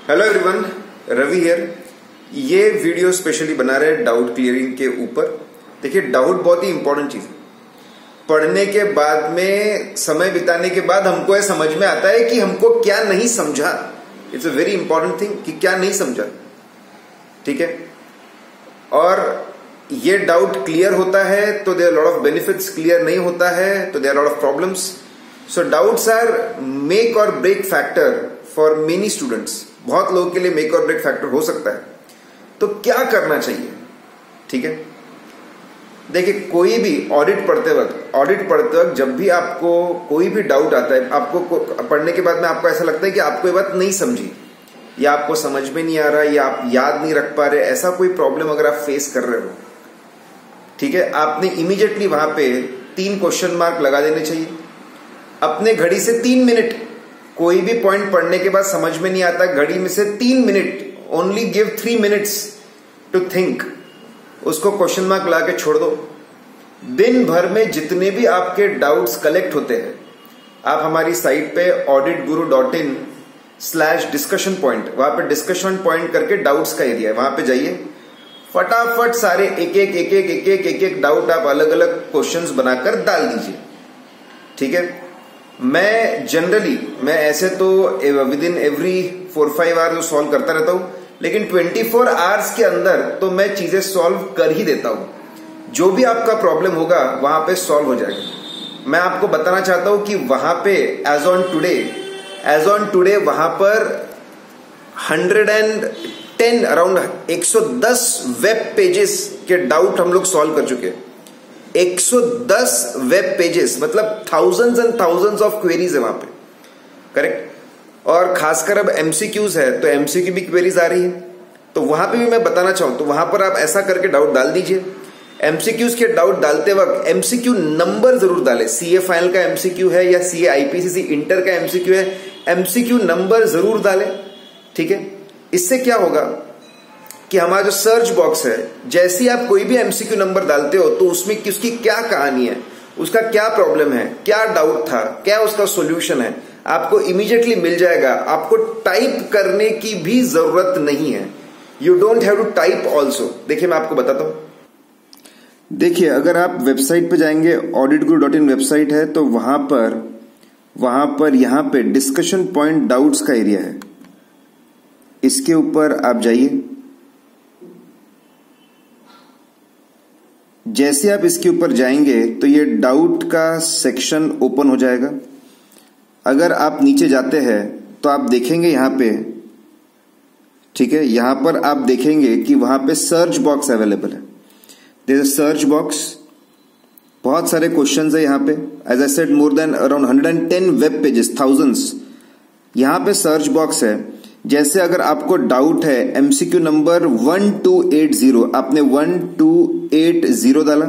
Hello everyone, Ravi here. ये video specially बना रहे डाउट क्लियरिंग के ऊपर। देखिए, डाउट बहुत ही इंपॉर्टेंट चीज है। पढ़ने के बाद में, समय बिताने के बाद हमको यह समझ में आता है कि हमको क्या नहीं समझा। It's a very important thing कि क्या नहीं समझा, ठीक है। और ये डाउट क्लियर होता है तो there lot of benefits, clear नहीं होता है तो there lot of problems. So doubts are make और break factor for many students. बहुत लोगों के लिए मेक और ब्रेक फैक्टर हो सकता है। तो क्या करना चाहिए, ठीक है। देखिए, कोई भी ऑडिट पढ़ते वक्त जब भी आपको कोई भी डाउट आता है, आपको पढ़ने के बाद में आपको ऐसा लगता है कि आपको ये बात नहीं समझी, या आपको समझ में नहीं आ रहा, या आप याद नहीं रख पा रहे, ऐसा कोई प्रॉब्लम अगर आप फेस कर रहे हो, ठीक है, आपने इमीडिएटली वहां पे 3 क्वेश्चन मार्क लगा देने चाहिए। अपने घड़ी से 3 मिनट, कोई भी पॉइंट पढ़ने के बाद समझ में नहीं आता, घड़ी में से 3 मिनट, only give 3 minutes to think, उसको क्वेश्चन मार्क लगा के छोड़ दो। दिन भर में जितने भी आपके डाउट्स कलेक्ट होते हैं, आप हमारी साइट पे auditguru.in/discussion point, वहां पे डिस्कशन पॉइंट करके डाउट्स का एरिया है, वहां पे जाइए। फटाफट सारे एक डाउट आप अलग अलग क्वेश्चंस बनाकर डाल दीजिए, ठीक है। मैं ऐसे तो with in every 4-5 hours solve करता रहता हूं, लेकिन 24 आवर्स के अंदर तो मैं चीजें सॉल्व कर ही देता हूं। जो भी आपका प्रॉब्लम होगा वहां पे सॉल्व हो जाएगा। मैं आपको बताना चाहता हूं कि वहां पे एज ऑन टुडे वहां पर 110 अराउंड 110 वेब पेजेस के डाउट हम लोग सॉल्व कर चुके हैं। 110 वेब पेजेस मतलब thousands and thousands of queries है वहां पे, करेक्ट। और खासकर अब एमसीक्यूज है तो एमसीक्यू भी क्वेरीज आ रही है, तो वहां पे भी मैं बताना चाहूं तो वहां पर आप ऐसा करके डाउट डाल दीजिए। एमसीक्यूज के डाउट डालते वक्त एमसीक्यू नंबर जरूर डालें। सीए फाइनल का एमसीक्यू है या सीए आईपीसीसी इंटर का एमसीक्यू है, एमसीक्यू नंबर जरूर डालें, ठीक है। इससे क्या होगा कि हमारा जो सर्च बॉक्स है, जैसे ही आप कोई भी एमसीक्यू नंबर डालते हो तो उसमें उसकी क्या कहानी है, उसका क्या प्रॉब्लम है, क्या डाउट था, क्या उसका सॉल्यूशन है, आपको इमीडिएटली मिल जाएगा। आपको टाइप करने की भी जरूरत नहीं है। You don't have to type also. देखिए, मैं आपको बताता हूं। देखिए, अगर आप वेबसाइट पे जाएंगे, auditguru.in वेबसाइट है, तो वहां पर यहां पे डिस्कशन पॉइंट डाउट्स का एरिया है, इसके ऊपर आप जाइए। जैसे आप इसके ऊपर जाएंगे तो ये डाउट का सेक्शन ओपन हो जाएगा। अगर आप नीचे जाते हैं तो आप देखेंगे यहां पे, ठीक है, यहां पर आप देखेंगे कि वहां पे सर्च बॉक्स अवेलेबल है। There is a search box, बहुत सारे क्वेश्चंस है यहां पे। As I said, more than around 110 web pages, thousands. यहां पे सर्च बॉक्स है। जैसे अगर आपको डाउट है एमसीक्यू नंबर 1280, आपने 1280 डाला,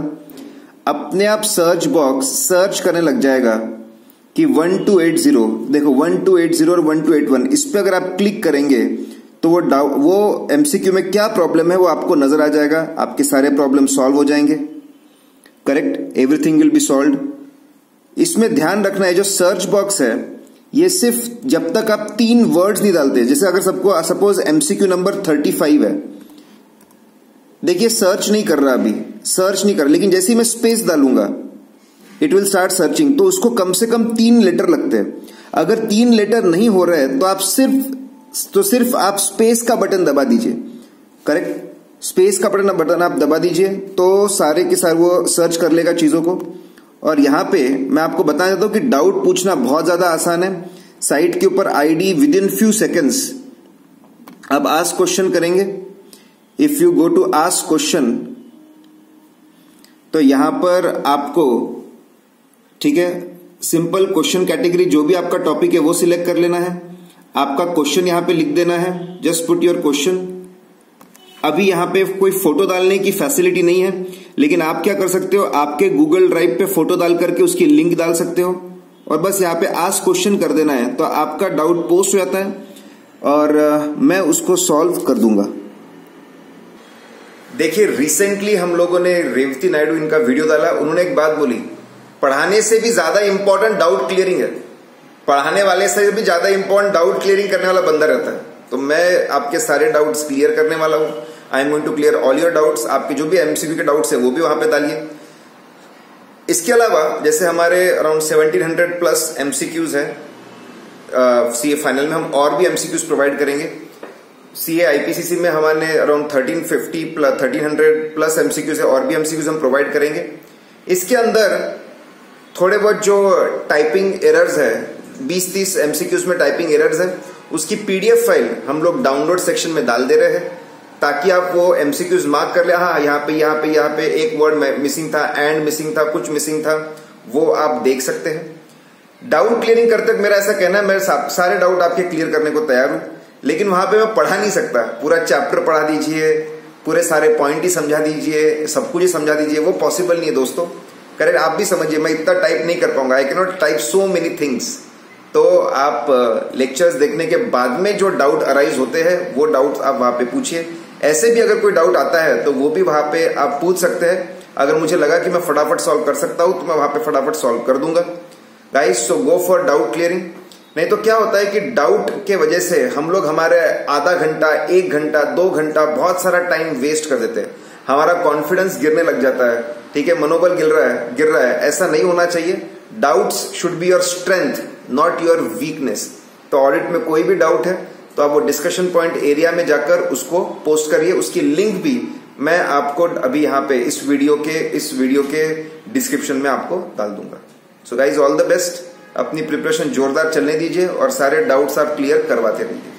अपने आप सर्च बॉक्स सर्च करने लग जाएगा कि 1280, देखो 1280 और 1281, इस पे अगर आप क्लिक करेंगे तो वो एमसीक्यू में क्या प्रॉब्लम है वो आपको नजर आ जाएगा। आपके सारे प्रॉब्लम सॉल्व हो जाएंगे, correct, everything will be solved. इसमें ध्यान रखना है, जो सर्च बॉक्स है ये सिर्फ जब तक आप 3 वर्ड्स नहीं डालते, जैसे अगर सबको सपोज एमसीक्यू नंबर 35 है, देखिए सर्च नहीं कर रहा, अभी सर्च नहीं कर रहा, लेकिन जैसे ही मैं स्पेस डालूंगा इट विल स्टार्ट सर्चिंग, तो उसको कम से कम 3 लेटर लगते हैं। अगर 3 लेटर नहीं हो रहे तो आप सिर्फ आप स्पेस का बटन दबा दीजिए, करेक्ट, स्पेस का बटन आप दबा दीजिए तो सारे के सारे वो सर्च कर लेगा चीजों को। और यहां पे मैं आपको बताना चाहता हूं कि डाउट पूछना बहुत ज्यादा आसान है। साइट के ऊपर ID within few seconds आप आस्क क्वेश्चन करेंगे। If you go to ask question तो यहां पर आपको, ठीक है, सिंपल क्वेश्चन कैटेगरी जो भी आपका टॉपिक है वो सिलेक्ट कर लेना है। आपका क्वेश्चन यहां पे लिख देना है, जस्ट पुट योर क्वेश्चन। अभी यहां पे कोई फोटो डालने की फैसिलिटी नहीं है, लेकिन आप क्या कर सकते हो, आपके गूगल ड्राइव पे फोटो डाल करके उसकी लिंक डाल सकते हो और बस यहां पे आस्क क्वेश्चन कर देना है, तो आपका डाउट पोस्ट हो जाता है और मैं उसको सॉल्व कर दूंगा। देखिए, रिसेंटली हम लोगों ने रेवती नायडू इनका वीडियो डाला, उन्होंने एक बात बोली, पढ़ाने से भी ज्यादा इंपॉर्टेंट डाउट क्लियरिंग है। पढ़ाने वाले से भी ज्यादा इंपॉर्टेंट डाउट क्लियरिंग करने वाला बंदा रहता है। तो मैं आपके सारे डाउट्स क्लियर करने वाला हूं। I am going to clear all your doubts. आपके जो भी एमसीक्यू के डाउट्स है वो भी वहां पे डालिए। इसके अलावा जैसे हमारे अराउंड 1700 प्लस एमसीक्यूज है सीए फाइनल में, हम और भी एमसीक्यूज प्रोवाइड करेंगे। सीए आईपीसीसी में हमारे अराउंड 1300 प्लस एमसीक्यूज है, और भी एमसीक्यूज हम प्रोवाइड करेंगे। इसके अंदर थोड़े बहुत जो टाइपिंग एरर्स है, 20-30 एमसीक्यूज में टाइपिंग एरर्स है, उसकी पीडीएफ फाइल हम लोग डाउनलोड सेक्शन में डाल दे रहे हैं, ताकि आप वो एमसीक्यूज मार्क कर ले, हाँ यहाँ पे एक वर्ड मिसिंग था, एंड मिसिंग था, कुछ मिसिंग था, वो आप देख सकते हैं। डाउट क्लियरिंग करते वक्त मेरा ऐसा कहना है, मैं सारे डाउट आपके क्लियर करने को तैयार हूं, लेकिन वहां पे मैं पढ़ा नहीं सकता। पूरा चैप्टर पढ़ा दीजिए, पूरे सारे पॉइंट ही समझा दीजिए, सब कुछ ही समझा दीजिए, वो पॉसिबल नहीं है दोस्तों। करेक्ट, आप भी समझिए, मैं इतना टाइप नहीं कर पाऊंगा। I can not type so many things. तो आप लेक्चर्स देखने के बाद में जो डाउट अराइज होते हैं वो डाउट आप वहां पे पूछिए। ऐसे भी अगर कोई डाउट आता है तो वो भी वहां पे आप पूछ सकते हैं। अगर मुझे लगा कि मैं फटाफट सॉल्व कर सकता हूं तो मैं वहां पे फटाफट सॉल्व कर दूंगा। Guys, so go for doubt clearing. नहीं तो क्या होता है कि डाउट के वजह से हम लोग हमारे आधा घंटा, 1 घंटा, 2 घंटा बहुत सारा टाइम वेस्ट कर देते हैं। हमारा कॉन्फिडेंस गिरने लग जाता है, ठीक है, मनोबल गिर रहा है। ऐसा नहीं होना चाहिए। Doubts should be your strength, not your weakness. तो ऑडिट में कोई भी डाउट है तो आप वो डिस्कशन पॉइंट एरिया में जाकर उसको पोस्ट करिए। उसकी लिंक भी मैं आपको अभी यहाँ पे इस वीडियो के डिस्क्रिप्शन में आपको डाल दूंगा। So guys, all the best. अपनी प्रिपरेशन जोरदार चलने दीजिए और सारे डाउट्स आप क्लियर करवाते रहिए।